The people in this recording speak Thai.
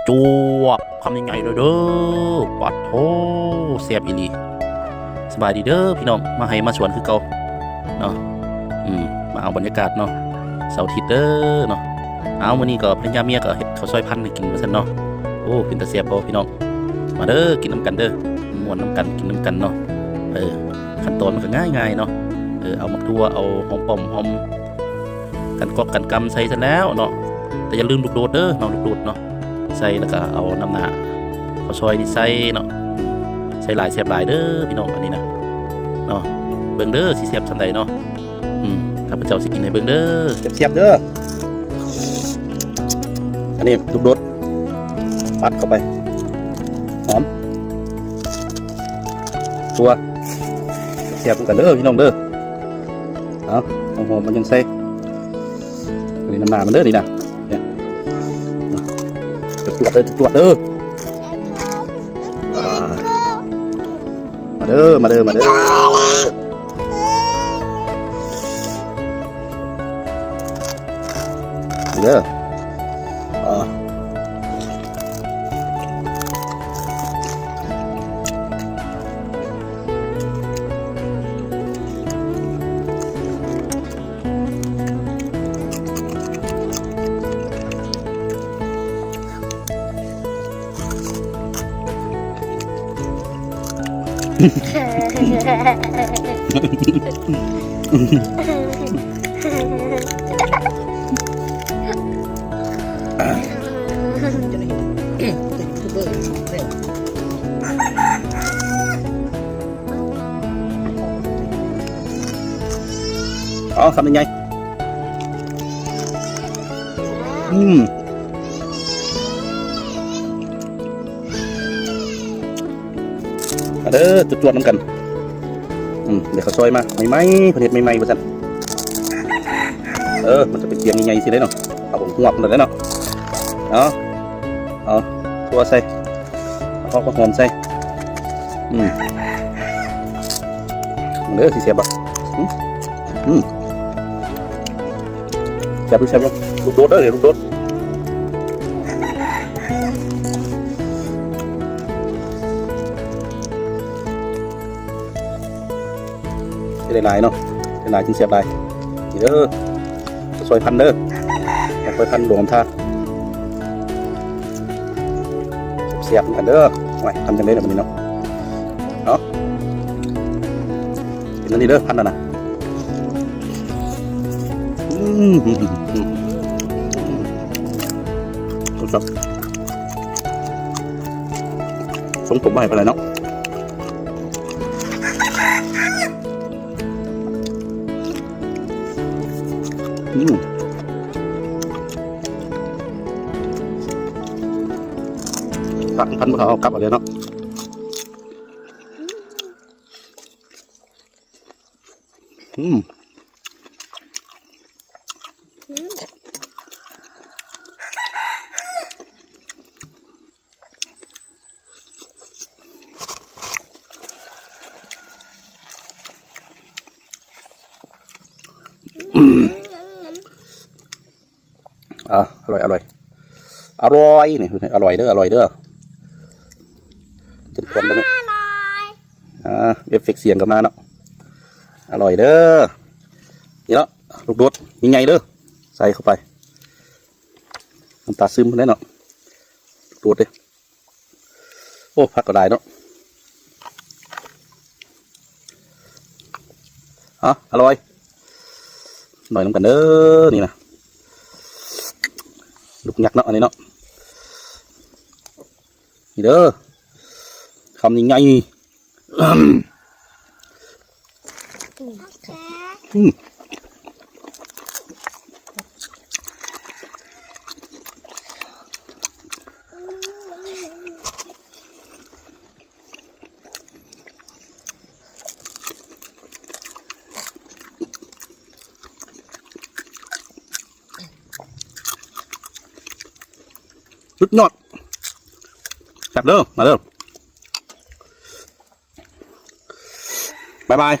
จวบคำยังไงเด้อปัดโถเสียบอีหลีสบายดีเด้อพี่น้องมาให้มาสวนคือเก่าเนาะมาเอาบรรยากาศเนาะเสาร์อาทิตย์เด้อเนาะเอาวันนี้ก็ภรรยาเมียก็เฮ็ดข้าวซอยพันธุ์ให้กินมาซั่นเนาะโอ้เป็นตาเสียบบ่พี่น้องมาเด้อกินน้ำกันเด้อม่วนน้ำกันกินน้ำกันเนาะขั้นตอนมันก็ง่ายๆเนาะเอามักทั่วเอาหอมป้อมหอมกันกอกกันกำใส่ซะแล้วเนาะแต่อย่าลืมลูกโดดเด้อเนาะลูกโดดเนาะใส่แล้วก็เอาน้ำหน้าข้าวซอยนี่ใส่เนาะใส่หลายเสียบหลายเด้อพี่น้องอันนี้นะเนาะเบิ่งเด้อสิเสียบสันใดเนาะข้าพเจ้าสิกินให้เบิ่งเด้อเสียบเด้ออันนี้ลูกโดดปัดเข้าไปหอมตัวเสียบกันเด้อพี่น้องเด้อเอาหอมมันยังใส่อันนี้น้ำหน้ามันเด้อนี่นะจวดเด้อมาเด้อเด้อทำยังไงมาเด้อจวดๆน้ำกันเดี๋ยวเขาซอยมาใหม่ๆผลิตใหม่ๆประจันมันจะเป็นเตียงใหญ่ๆสิได้เนาะเอาผมงอกหน่อยได้เนาะเอาตัวใส่เอาข้าวหอมใส่เด้อสิเสียบอ่ะเสียบลูกโดดเด้อเดี๋ยวลูกโดดได้หลายเนาะได้หลายจึงเสียบหลายนี่เด้อซอยพันเด้อซอยพันหลวงท่าเสียบกันเด้อไว้ทำกันได้แบบนี้เนาะเป็นอันนี้เด้อพันนะครับสมผมไม่เป็นไรเนาะตักพันพวกเขาเอากลับเอาเลยเนาะอร่อยนี่อร่อยเด้อจนคนแล้วเนี่ยเอฟเฟกต์เสียงกับมาเนาะอร่อยเด้อนี่เนาะลูกโดดยังไงเด้อใส่เข้าไปน้ำตาซึมได้เนาะโดดเลยโอ้พักก็ได้เนาะอร่อยหน่อยน้ำกันเด้อนี่นะลูกยักษ์เนาะอันนี้เนาะนี่เด้อคำยังไงสุดยอดจับเด้อมาเด้อบ๊ายบาย